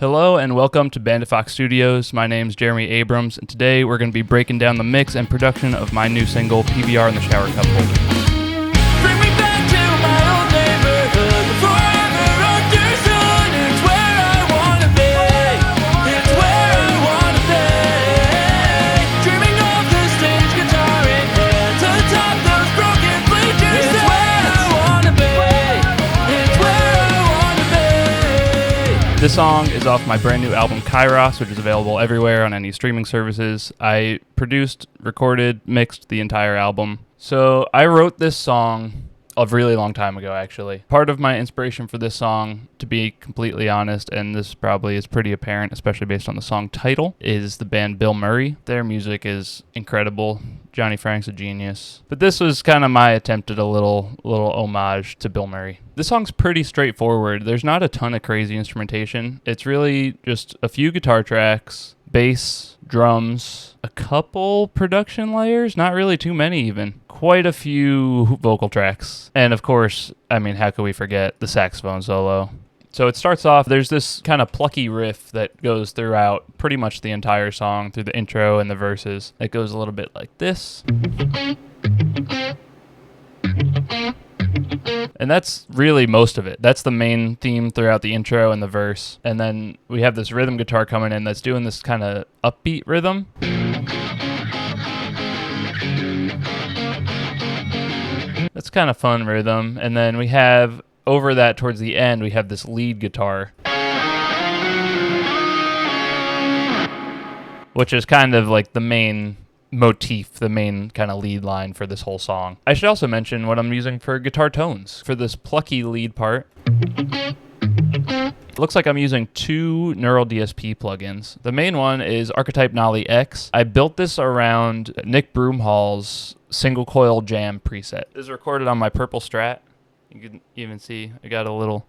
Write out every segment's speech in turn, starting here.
Hello and welcome to Banditfox Studios. My name's Jeremy Abrams, and today we're going to be breaking down the mix and production of my new single, PBR in the Shower Cup Holder. Bring me back to my old neighborhood before I ever understood. It's where I wanna be. It's where I wanna be. Dreaming of the stage guitar in hand atop those broken bleachers. It's where I wanna be. It's where I wanna be. This song is off my brand new album, Kairos, which is available everywhere on any streaming services. I produced, recorded, mixed the entire album. So I wrote this song a really long time ago, actually. Part of my inspiration for this song, to be completely honest, and this probably is pretty apparent, especially based on the song title, is the band Bill Murray. Their music is incredible. Johnny Frank's a genius. But this was kind of my attempt at a little homage to Bill Murray. This song's pretty straightforward. There's not a ton of crazy instrumentation. It's really just a few guitar tracks, bass, drums, a couple production layers, not really too many even. Quite a few vocal tracks. And of course, I mean, how could we forget the saxophone solo? So it starts off, there's this kind of plucky riff that goes throughout pretty much the entire song, through the intro and the verses. It goes a little bit like this. And that's really most of it. That's the main theme throughout the intro and the verse. And then we have this rhythm guitar coming in that's doing this kind of upbeat rhythm. That's kind of fun rhythm. And then we have, over that towards the end, we have this lead guitar, which is kind of like the main motif, the main kind of lead line for this whole song. I should also mention what I'm using for guitar tones. For this plucky lead part, it looks like I'm using two Neural DSP plugins. The main one is Archetype Nolly X. I built this around Nick Broomhall's single coil jam preset. This is recorded on my purple Strat. You can even see I got a little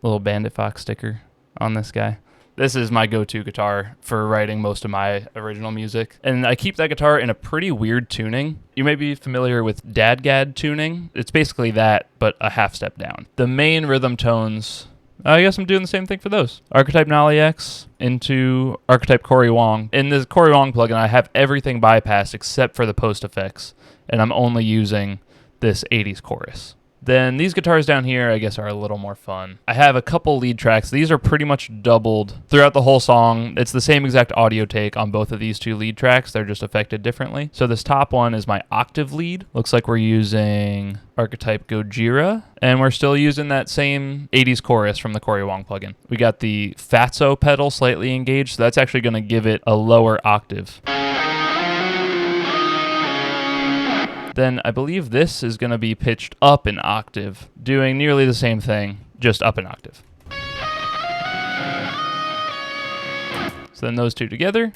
Banditfox sticker on this guy. This is my go-to guitar for writing most of my original music. And I keep that guitar in a pretty weird tuning. You may be familiar with DADGAD tuning. It's basically that, but a half step down. The main rhythm tones, I guess I'm doing the same thing for those. Archetype Nolly X into Archetype Corey Wong. In this Corey Wong plugin, I have everything bypassed except for the post effects, and I'm only using this 80s chorus. Then these guitars down here, I guess, are a little more fun. I have a couple lead tracks. These are pretty much doubled throughout the whole song. It's the same exact audio take on both of these two lead tracks. They're just affected differently. So this top one is my octave lead. Looks like we're using Archetype Gojira, and we're still using that same 80s chorus from the Corey Wong plugin. We got the Fatso pedal slightly engaged, so that's actually going to give it a lower octave. Then I believe this is going to be pitched up an octave, doing nearly the same thing, just up an octave. So then those two together.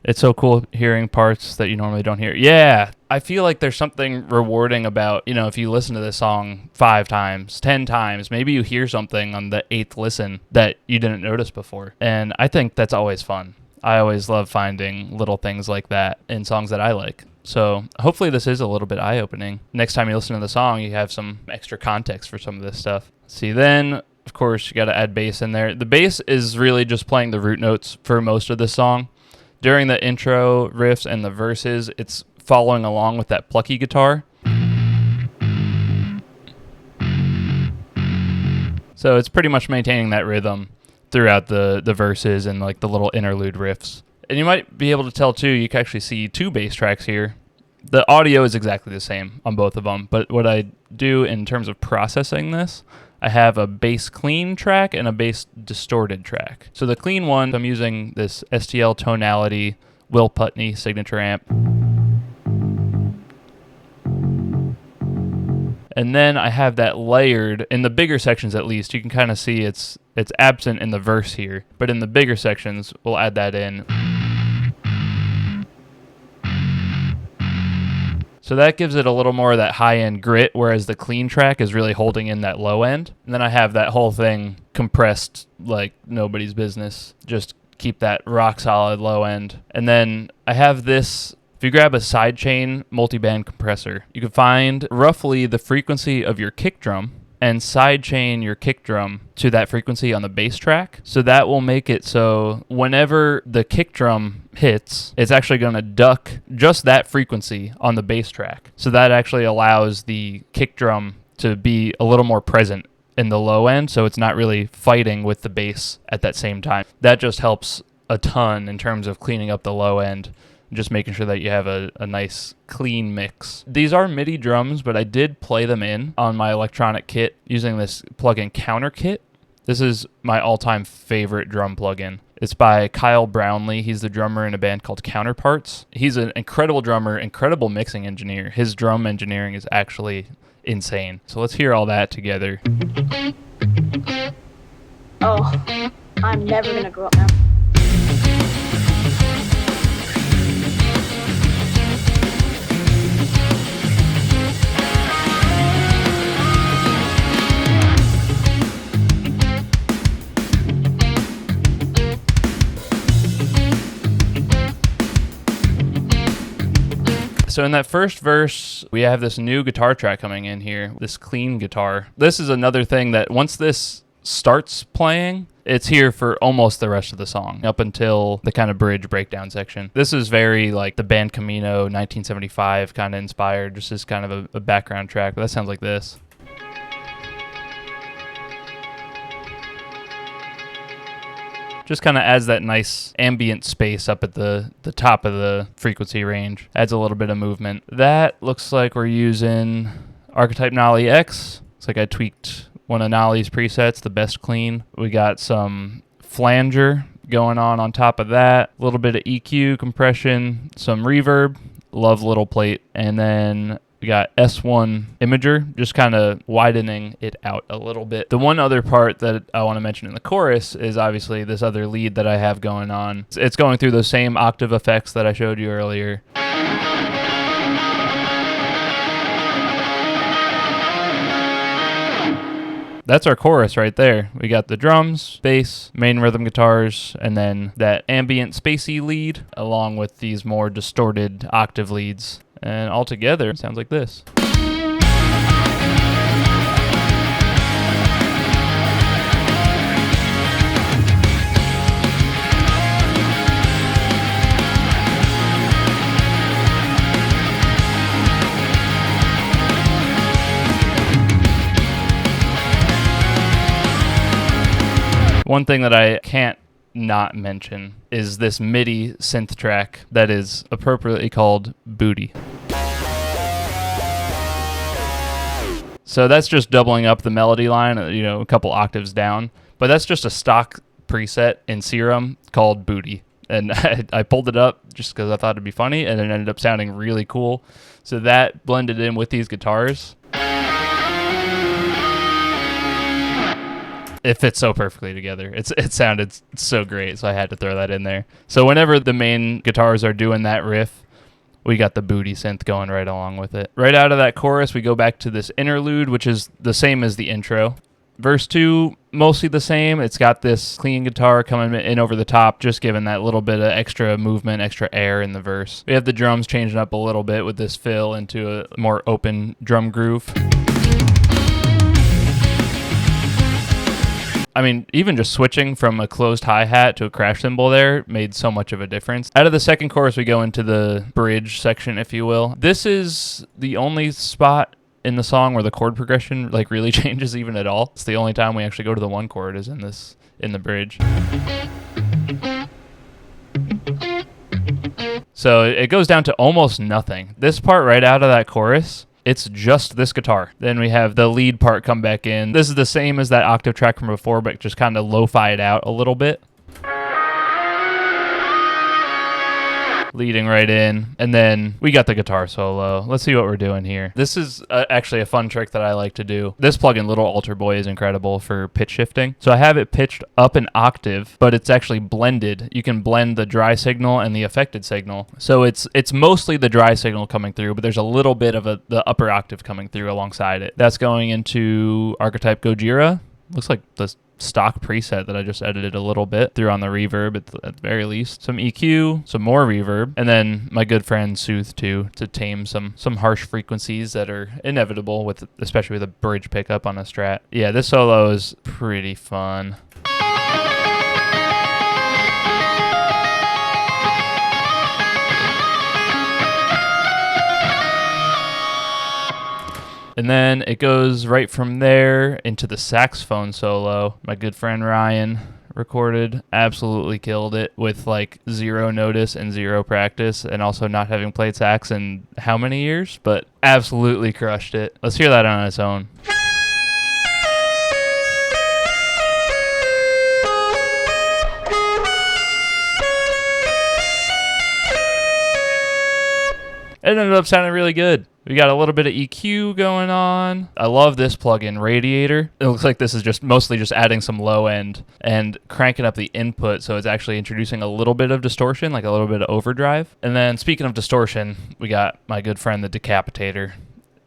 It's so cool hearing parts that you normally don't hear. Yeah, I feel like there's something rewarding about, if you listen to this song 5 times, 10 times, maybe you hear something on the 8th listen that you didn't notice before. And I think that's always fun. I always love finding little things like that in songs that I like. So hopefully this is a little bit eye-opening. Next time you listen to the song, you have some extra context for some of this stuff. See, then, of course, you got to add bass in there. The bass is really just playing the root notes for most of the song. During the intro, riffs, and the verses, it's following along with that plucky guitar. So it's pretty much maintaining that rhythm throughout the verses and like the little interlude riffs. And you might be able to tell too, you can actually see 2 bass tracks here. The audio is exactly the same on both of them, but what I do in terms of processing this, I have a bass clean track and a bass distorted track. So the clean one, I'm using this STL Tonality Will Putney signature amp. And then I have that layered, in the bigger sections at least, you can kind of see it's absent in the verse here, but in the bigger sections, we'll add that in. So that gives it a little more of that high-end grit, whereas the clean track is really holding in that low end. And then I have that whole thing compressed like nobody's business. Just keep that rock-solid low end. And then I have this. If you grab a sidechain multiband compressor, you can find roughly the frequency of your kick drum and sidechain your kick drum to that frequency on the bass track. So that will make it so whenever the kick drum hits, it's actually going to duck just that frequency on the bass track. So that actually allows the kick drum to be a little more present in the low end, so it's not really fighting with the bass at that same time. That just helps a ton in terms of cleaning up the low end, just making sure that you have a nice clean mix. These are MIDI drums, but I did play them in on my electronic kit using this plugin Counter Kit. This is my all-time favorite drum plugin. It's by Kyle Brownlee. He's the drummer in a band called Counterparts. He's an incredible drummer, incredible mixing engineer. His drum engineering is actually insane. So let's hear all that together. Oh, I'm never gonna grow up now. So in that first verse, we have this new guitar track coming in here, this clean guitar. This is another thing that once this starts playing, it's here for almost the rest of the song, up until the kind of bridge breakdown section. This is very like the band Camino 1975 kind of inspired, just as kind of a background track, but that sounds like this. Just kind of adds that nice ambient space up at the top of the frequency range. Adds a little bit of movement. That looks like we're using Archetype Nolly X. Looks like I tweaked one of Nolly's presets, the best clean. We got some flanger going on top of that. A little bit of EQ, compression, some reverb. Love little plate. And then we got S1 Imager, just kind of widening it out a little bit. The one other part that I want to mention in the chorus is obviously this other lead that I have going on. It's going through those same octave effects that I showed you earlier. That's our chorus right there. We got the drums, bass, main rhythm guitars, and then that ambient spacey lead, along with these more distorted octave leads. And all together, it sounds like this. One thing that I can't not mention is this MIDI synth track that is appropriately called Booty. So that's just doubling up the melody line, a couple octaves down. But that's just a stock preset in Serum called Booty. And I pulled it up just because I thought it'd be funny, and it ended up sounding really cool. So that blended in with these guitars. It fits so perfectly together. It sounded so great, so I had to throw that in there. So whenever the main guitars are doing that riff, we got the Booty synth going right along with it. Right out of that chorus, we go back to this interlude, which is the same as the intro. Verse 2, mostly the same. It's got this clean guitar coming in over the top, just giving that little bit of extra movement, extra air in the verse. We have the drums changing up a little bit with this fill into a more open drum groove. I mean, even just switching from a closed hi-hat to a crash cymbal there made so much of a difference. Out of the second chorus, we go into the bridge section, if you will. This is the only spot in the song where the chord progression really changes even at all. It's the only time we actually go to the one chord is in the bridge. So it goes down to almost nothing. This part right out of that chorus, it's just this guitar. Then we have the lead part come back in. This is the same as that octave track from before, but just kind of lo-fi it out a little bit. Leading right in. And then we got the guitar solo. Let's see what we're doing here. This is actually a fun trick that I like to do. This plugin, Little Alter Boy, is incredible for pitch shifting. So I have it pitched up an octave, but it's actually blended. You can blend the dry signal and the affected signal. So it's mostly the dry signal coming through, but there's a little bit of the upper octave coming through alongside it. That's going into Archetype Gojira. Looks like the stock preset that I just edited a little bit, threw on the reverb at the very least, some EQ, some more reverb, and then my good friend Soothe too, to tame some harsh frequencies that are inevitable with, especially with a bridge pickup on a Strat. Yeah, this solo is pretty fun. And then it goes right from there into the saxophone solo. My good friend Ryan recorded, absolutely killed it with like 0 notice and 0 practice, and also not having played sax in how many years, but absolutely crushed it. Let's hear that on its own. It ended up sounding really good. We got a little bit of EQ going on. I love this plugin, Radiator. It looks like this is just mostly just adding some low end and cranking up the input, so it's actually introducing a little bit of distortion, like a little bit of overdrive. And then speaking of distortion, we got my good friend the Decapitator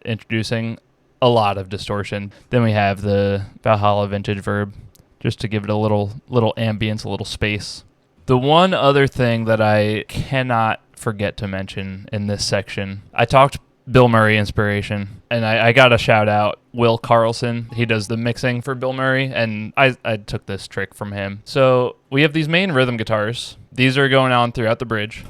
introducing a lot of distortion. Then we have the Valhalla Vintage Verb, just to give it a little ambience, a little space. The one other thing that I cannot forget to mention in this section, I talked Bill Murray inspiration, and I got to shout out Will Carlson. He does the mixing for Bill Murray, and I took this trick from him. So we have these main rhythm guitars. These are going on throughout the bridge.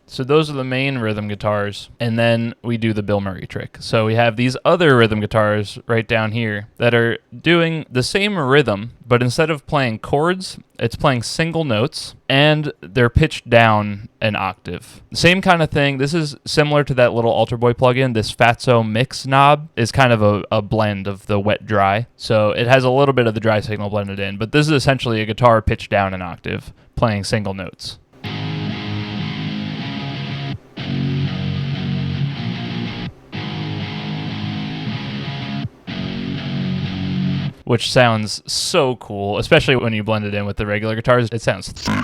So those are the main rhythm guitars, and then we do the Bill Murray trick. So we have these other rhythm guitars right down here that are doing the same rhythm, but instead of playing chords, it's playing single notes, and they're pitched down an octave. Same kind of thing. This is similar to that little Alter Boy plugin. This Fatso mix knob is kind of a blend of the wet-dry. So it has a little bit of the dry signal blended in, but this is essentially a guitar pitched down an octave, playing single notes. Which sounds so cool, especially when you blend it in with the regular guitars. It sounds thick.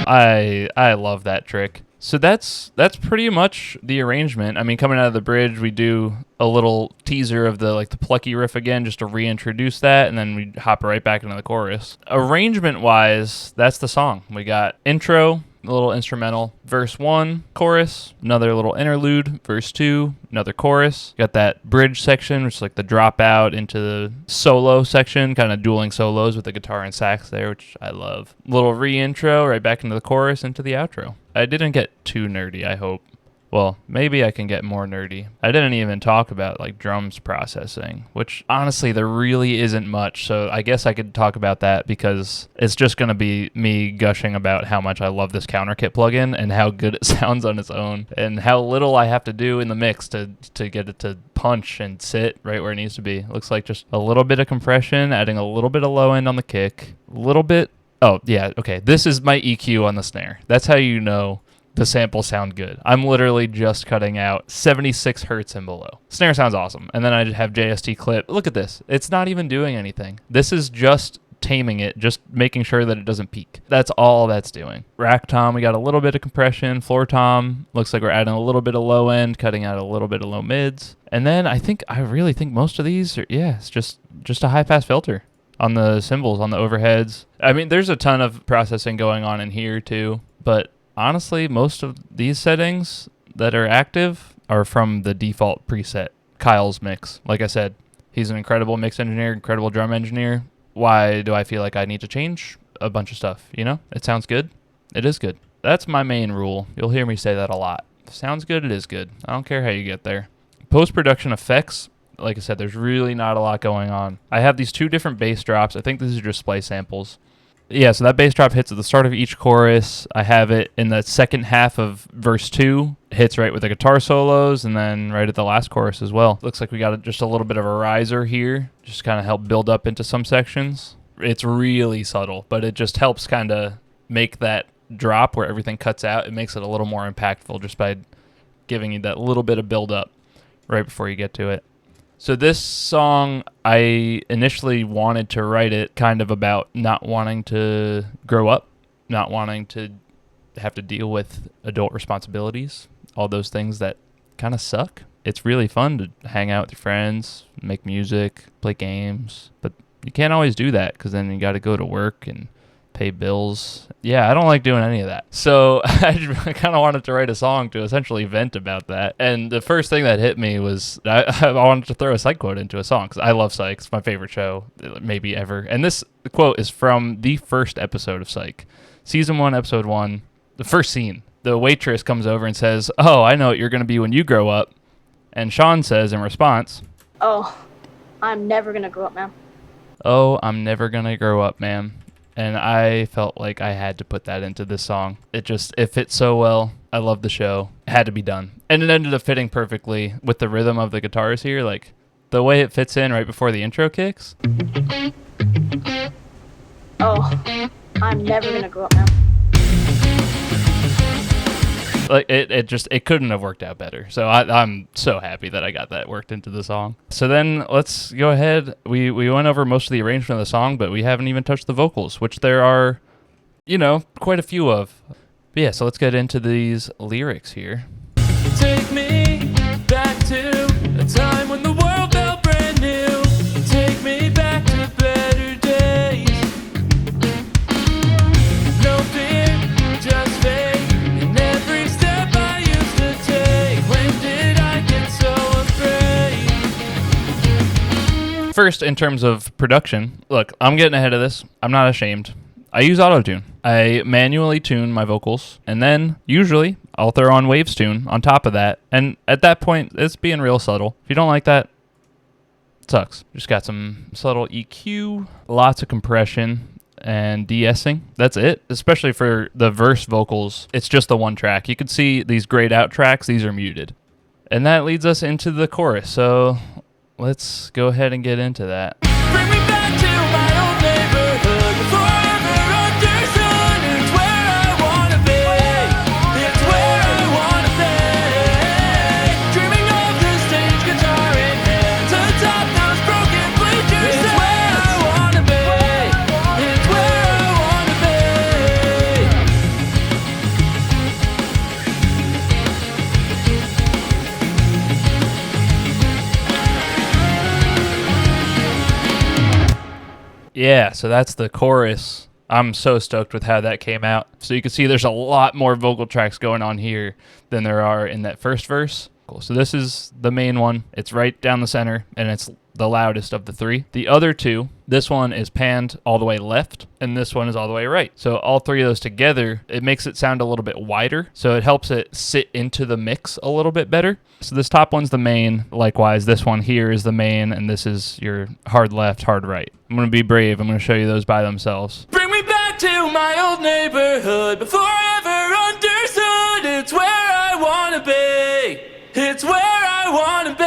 I love that trick. So that's pretty much the arrangement. I mean, coming out of the bridge, we do a little teaser of the plucky riff again, just to reintroduce that, and then we hop right back into the chorus. Arrangement-wise, that's the song. We got intro, a little instrumental, verse 1, chorus, another little interlude, verse 2, another chorus. Got that bridge section, which is like the drop out into the solo section, kind of dueling solos with the guitar and sax there, which I love. Little re-intro, right back into the chorus, into the outro. I didn't get too nerdy, I hope. Well, maybe I can get more nerdy. I didn't even talk about drums processing, which honestly there really isn't much. So I guess I could talk about that because it's just going to be me gushing about how much I love this CounterKit plugin and how good it sounds on its own and how little I have to do in the mix to get it to punch and sit right where it needs to be. It looks like just a little bit of compression, adding a little bit of low end on the kick, a little bit. Oh, yeah, okay. This is my EQ on the snare. That's how you know the samples sound good. I'm literally just cutting out 76 hertz and below. Snare sounds awesome. And then I have JST clip. Look at this. It's not even doing anything. This is just taming it, just making sure that it doesn't peak. That's all that's doing. Rack tom, we got a little bit of compression. Floor tom, looks like we're adding a little bit of low end, cutting out a little bit of low mids. And then I really think most of these are, it's just a high pass filter on the cymbals, on the overheads. I mean, there's a ton of processing going on in here too, but honestly, most of these settings that are active are from the default preset, Kyle's mix. Like I said, he's an incredible mix engineer, incredible drum engineer. Why do I feel like I need to change a bunch of stuff? It sounds good. It is good. That's my main rule. You'll hear me say that a lot. If it sounds good, it is good. I don't care how you get there. Post-production effects, like I said, there's really not a lot going on. I have these 2 different bass drops. I think this is just display samples. Yeah, so that bass drop hits at the start of each chorus. I have it in the second half of verse 2. Hits right with the guitar solos, and then right at the last chorus as well. Looks like we got just a little bit of a riser here, just kind of help build up into some sections. It's really subtle, but it just helps kind of make that drop where everything cuts out. It makes it a little more impactful just by giving you that little bit of build up right before you get to it. So this song, I initially wanted to write it kind of about not wanting to grow up, not wanting to have to deal with adult responsibilities, all those things that kind of suck. It's really fun to hang out with your friends, make music, play games, but you can't always do that because then you got to go to work and pay bills. Yeah, I don't like doing any of that. So I kind of wanted to write a song to essentially vent about that. And the first thing that hit me was I wanted to throw a Psych quote into a song because I love Psych. It's my favorite show maybe ever. And this quote is from the first episode of Psych. Season 1, episode 1, the first scene. The waitress comes over and says, "Oh, I know what you're going to be when you grow up." And Sean says in response, Oh, I'm never gonna grow up, man. "Oh, I'm never going to grow up, ma'am." And I felt like I had to put that into this song. It fits so well. I love the show. It had to be done. And it ended up fitting perfectly with the rhythm of the guitars here. Like, the way it fits in right before the intro kicks. Oh, I'm never gonna grow up, man. Like it couldn't have worked out better. So I'm so happy that I got that worked into the song. So then let's go ahead. We went over most of the arrangement of the song, but we haven't even touched the vocals, which there are, quite a few of. But yeah, so let's get into these lyrics here. Take me back to a time when the world felt brand new. Take me back to better days. No fear, just faith. In every step I used to take. When did I get so afraid? First, in terms of production, look, I'm getting ahead of this. I'm not ashamed. I use autotune. I manually tune my vocals, and then usually I'll throw on Waves Tune on top of that. And at that point, it's being real subtle. If you don't like that, it sucks. Just got some subtle EQ, lots of compression, and de-essing. That's it. Especially for the verse vocals, it's just the one track. You can see these grayed out tracks. These are muted. And that leads us into the chorus. So let's go ahead and get into that. Bring me back to my old neighborhood before I ever understood. It's where I wanna be. It's where I wanna be. Dreaming of the stage guitar in hand atop those broken bleachers. It's where I wanna be. It's where I wanna be. Yeah, so that's the chorus. I'm so stoked with how that came out. So you can see there's a lot more vocal tracks going on here than there are in that first verse. Cool. So this is the main one. It's right down the center, and it's the loudest of the three. The other two, this one is panned all the way left, and this one is all the way right. So all three of those together, it makes it sound a little bit wider. So it helps it sit into the mix a little bit better. So this top one's the main. Likewise, this one here is the main, and this is your hard left, hard right. I'm going to be brave. I'm going to show you those by themselves. Bring me back to my old neighborhood before I ever understood. It's where I wanna be. It's where I wanna be.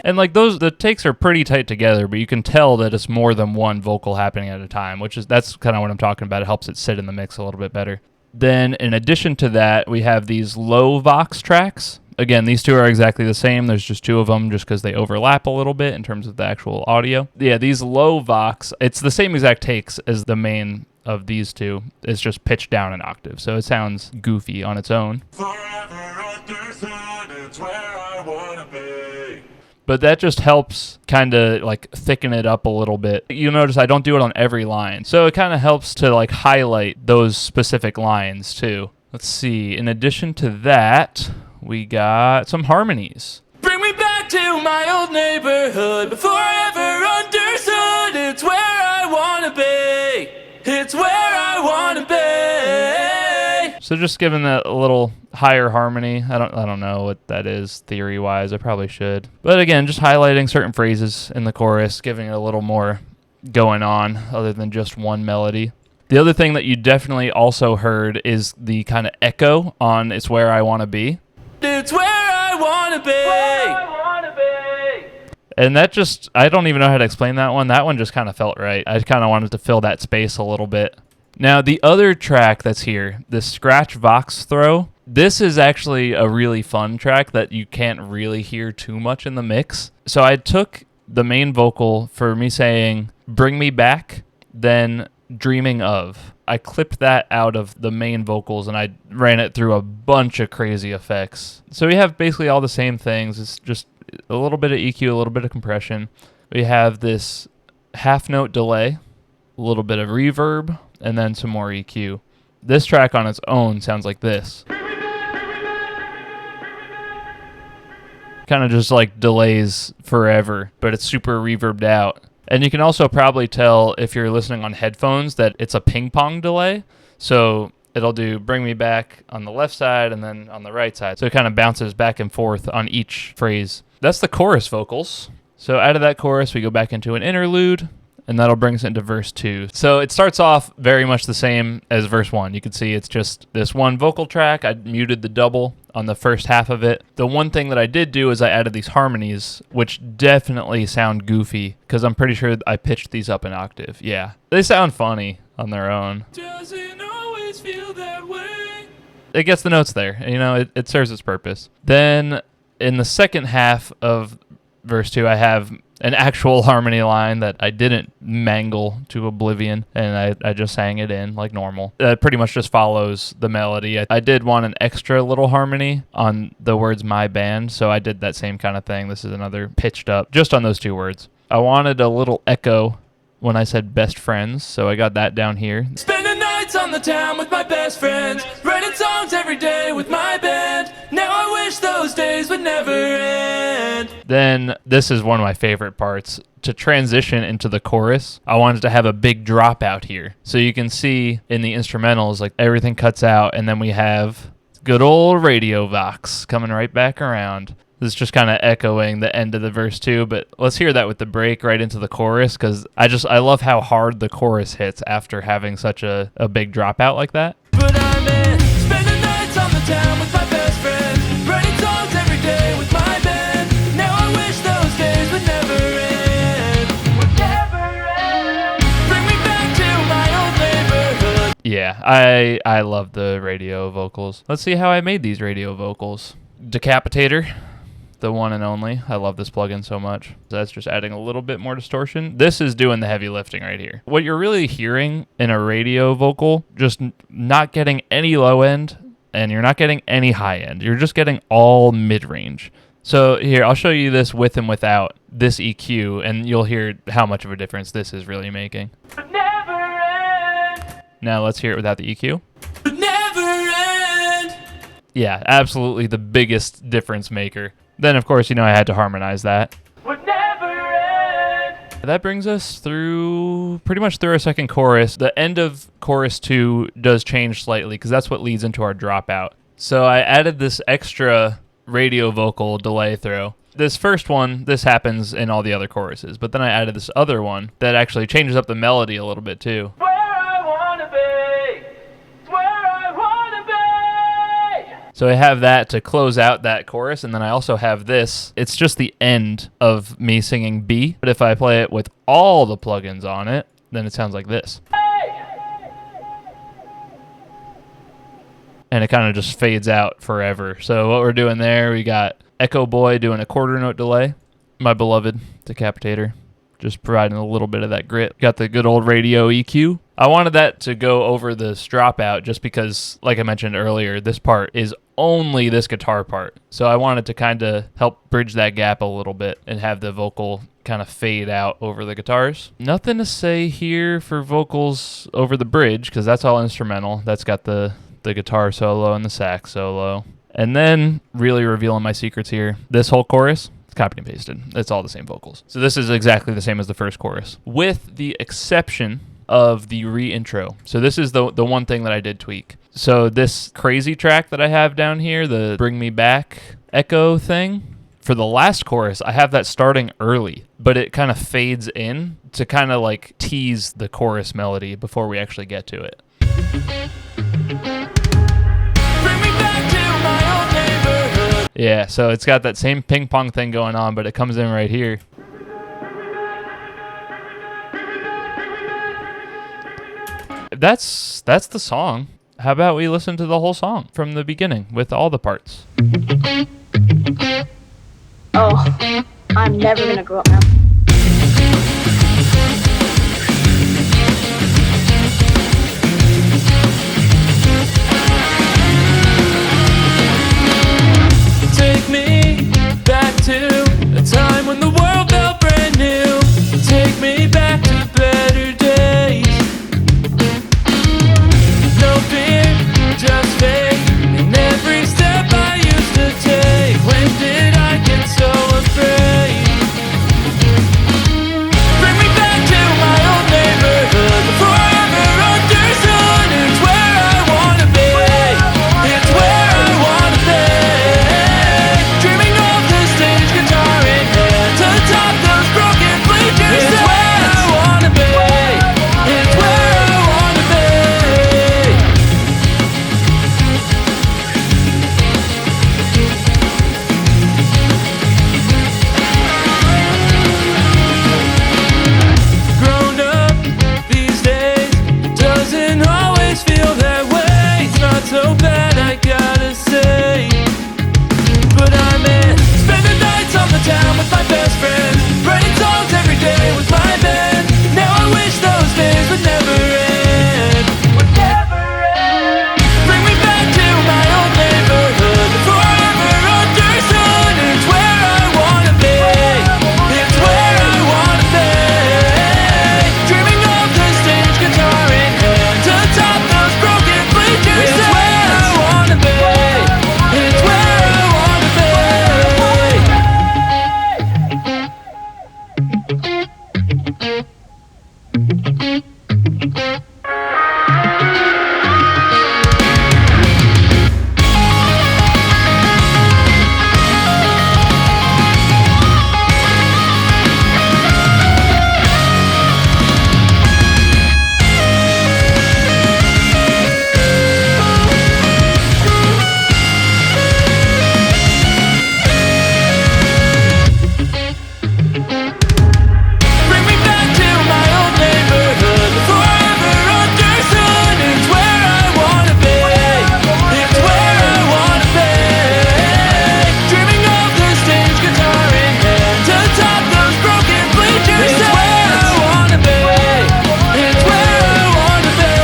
And like the takes are pretty tight together, but you can tell that it's more than one vocal happening at a time, that's kind of what I'm talking about. It helps it sit in the mix a little bit better. Then in addition to that, we have these low vox tracks. Again, these two are exactly the same. There's just two of them just because they overlap a little bit in terms of the actual audio. Yeah, these low vox, it's the same exact takes as the main of these two. It's just pitched down an octave, so it sounds goofy on its own. Forever understood, it's where I wanna be. But that just helps kind of like thicken it up a little bit. You'll notice I don't do it on every line. So it kind of helps to like highlight those specific lines too. Let's see. In addition to that, we got some harmonies. Bring me back to my old neighborhood before I ever understood. It's where I wanna be. It's where I wanna be. So just giving that a little higher harmony. I don't know what that is theory-wise. I probably should. But again, just highlighting certain phrases in the chorus, giving it a little more going on other than just one melody. The other thing that you definitely also heard is the kind of echo on It's Where I Wanna Be. It's where I wanna be. Where I wanna be. And that just, I don't even know how to explain that one. That one just kind of felt right. I kind of wanted to fill that space a little bit. Now, the other track that's here, the scratch vox throw, This is actually a really fun track that you can't really hear too much in the mix. So I took the main vocal for me saying, "Bring me back," then "dreaming of." I clipped that out of the main vocals and I ran it through a bunch of crazy effects. So we have basically all the same things. It's just a little bit of EQ, a little bit of compression. We have this half note delay, a little bit of reverb, and then some more EQ. This track on its own sounds like this. Kind of just like delays forever, but it's super reverbed out. And you can also probably tell if you're listening on headphones that it's a ping pong delay. So it'll do "bring me back" on the left side and then on the right side. So it kind of bounces back and forth on each phrase. That's the chorus vocals. So out of that chorus, we go back into an interlude, and that'll bring us into verse 2. So it starts off very much the same as verse 1. You can see it's just this one vocal track. I muted the double on the first half of it. The one thing that I did do is I added these harmonies, which definitely sound goofy, because I'm pretty sure I pitched these up an octave. Yeah, they sound funny on their own. Doesn't always feel that way. It gets the notes there. You know, it serves its purpose. Then in the second half of verse 2, I have an actual harmony line that I didn't mangle to oblivion, and I just sang it in like normal. It pretty much just follows the melody. I did want an extra little harmony on the words "my band," so I did that same kind of thing. This is another pitched up just on those two words. I wanted a little echo when I said "best friends," so I got that down here. Spending nights on the town with my best friends, writing songs every day with my band. Now I wish those days would never end. Then this is one of my favorite parts. To transition into the chorus, I wanted to have a big dropout here. So you can see in the instrumentals, like everything cuts out, and then we have good old Radio Vox coming right back around. This is just kind of echoing the end of the verse 2, but let's hear that with the break right into the chorus, because I love how hard the chorus hits after having such a big dropout like that. But I'm in, spending nights on the town with my best friends, writing songs every day with my band. Now I wish those days would never end. Would never end. Bring me back to my old neighborhood. Yeah, I love the radio vocals. Let's see how I made these radio vocals. Decapitator, the one and only. I love this plugin so much. That's just adding a little bit more distortion. This is doing the heavy lifting right here. What you're really hearing in a radio vocal, just not getting any low end, and you're not getting any high end. You're just getting all mid-range. So here, I'll show you this with and without this EQ, and you'll hear how much of a difference this is really making. Would never end. Now let's hear it without the EQ. Would never end. Yeah, absolutely the biggest difference maker. Then, of course, I had to harmonize that. Would never end. That brings us pretty much through our second chorus. The end of chorus 2 does change slightly because that's what leads into our dropout. So I added this extra radio vocal delay through. This first one, this happens in all the other choruses, but then I added this other one that actually changes up the melody a little bit too. Where I wanna be. It's where I wanna be. So I have that to close out that chorus, and then I also have this. It's just the end of me singing B, but if I play it with all the plugins on it, then it sounds like this. And it kind of just fades out forever. So what we're doing there, we got Echo Boy doing a quarter note delay. My beloved Decapitator, just providing a little bit of that grit. Got the good old radio EQ. I wanted that to go over this dropout just because, like I mentioned earlier, this part is only this guitar part. So I wanted to kind of help bridge that gap a little bit and have the vocal kind of fade out over the guitars. Nothing to say here for vocals over the bridge because that's all instrumental. That's got the guitar solo and the sax solo. And then, really revealing my secrets here, this whole chorus, it's copied and pasted. It's all the same vocals. So this is exactly the same as the first chorus, with the exception of the re-intro. So this is the one thing that I did tweak. So this crazy track that I have down here, the Bring Me Back echo thing, for the last chorus, I have that starting early, but it kind of fades in to kind of like tease the chorus melody before we actually get to it. Yeah, so it's got that same ping pong thing going on, but it comes in right here. That's the song. how about we listen to the whole song from the beginning with all the parts? Oh, I'm never gonna grow up now. Take me back to a time when the world felt brand new. Take me back to better days. No fear, just faith in every step I used to take. When did I get so afraid? Bring me back to my old neighborhood before I ever understood. It's where I wanna be. It's where I wanna be. Dreaming of the stage guitar in hand to top those broken bleachers. It's where I wanna be. It's where I wanna be. Grown up these days, it doesn't always feel that way. It's not so bad, I gotta say. But I'm in, spending nights on the town with my best friends, writing songs every day with my band. Now I wish those days would never end. Would never end. Bring me back to my old neighborhood before I ever understood. It's where I wanna be. It's where I wanna be. Dreaming of the stage guitar in hand to top those broken bleachers. It's where I wanna be. It's where I wanna be. Bring me back to my old neighborhood before I ever understood. It's where I wanna be. It's where I wanna be. Dreaming of the stage guitar in hand to top those broken bleachers. It's where I wanna be. It's where I wanna be.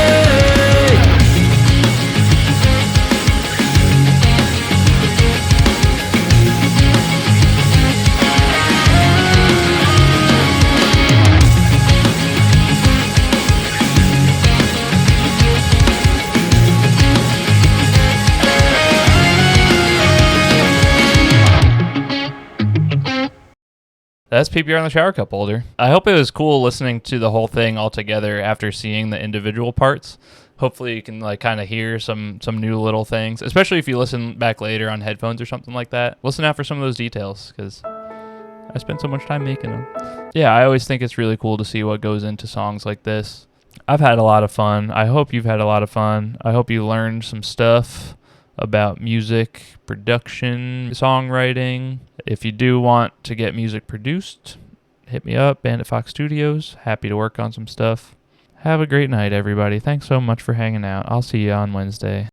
That's PBR on the shower cup holder. I hope it was cool listening to the whole thing all together after seeing the individual parts. Hopefully you can like kind of hear some new little things, especially if you listen back later on headphones or something like that. Listen out for some of those details because I spent so much time making them. Yeah, I always think it's really cool to see what goes into songs like this. I've had a lot of fun. I hope you've had a lot of fun. I hope you learned some stuff about music, production, songwriting. If you do want to get music produced, hit me up, Banditfox Studios. Happy to work on some stuff. Have a great night, everybody. Thanks so much for hanging out. I'll see you on Wednesday.